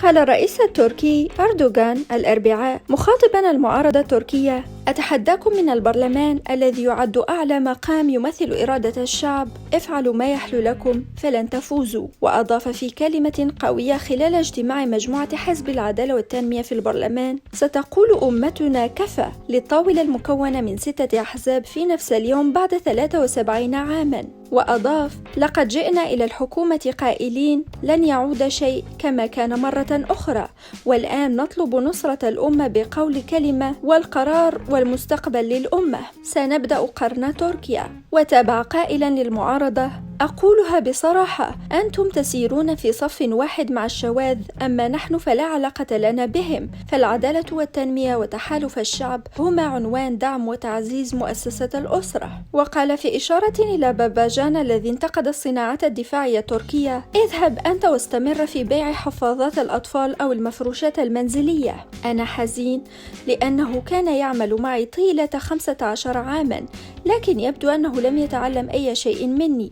قال الرئيس التركي أردوغان الأربعاء مخاطبا المعارضة التركية: أتحداكم من البرلمان الذي يعد أعلى مقام يمثل إرادة الشعب، افعلوا ما يحلو لكم فلن تفوزوا. وأضاف في كلمة قوية خلال اجتماع مجموعة حزب العدالة والتنمية في البرلمان: ستقول أمتنا كفى للطاولة المكونة من 6 أحزاب في نفس اليوم بعد 73 عاماً. وأضاف: لقد جئنا إلى الحكومة قائلين لن يعود شيء كما كان مرة أخرى، والآن نطلب نصرة الأمة بقول كلمة والقرار والمستقبل للأمة، سنبدأ قرن تركيا. وتابع قائلا للمعارضة: أقولها بصراحة، أنتم تسيرون في صف واحد مع الشواذ، أما نحن فلا علاقة لنا بهم، فالعدالة والتنمية وتحالف الشعب هما عنوان دعم وتعزيز مؤسسة الأسرة. وقال في إشارة إلى باباجان الذي انتقد الصناعات الدفاعية التركية: اذهب أنت واستمر في بيع حفاظات الأطفال أو المفروشات المنزلية. أنا حزين لأنه كان يعمل معي طيلة 15 عاما، لكن يبدو أنه لم يتعلم أي شيء مني،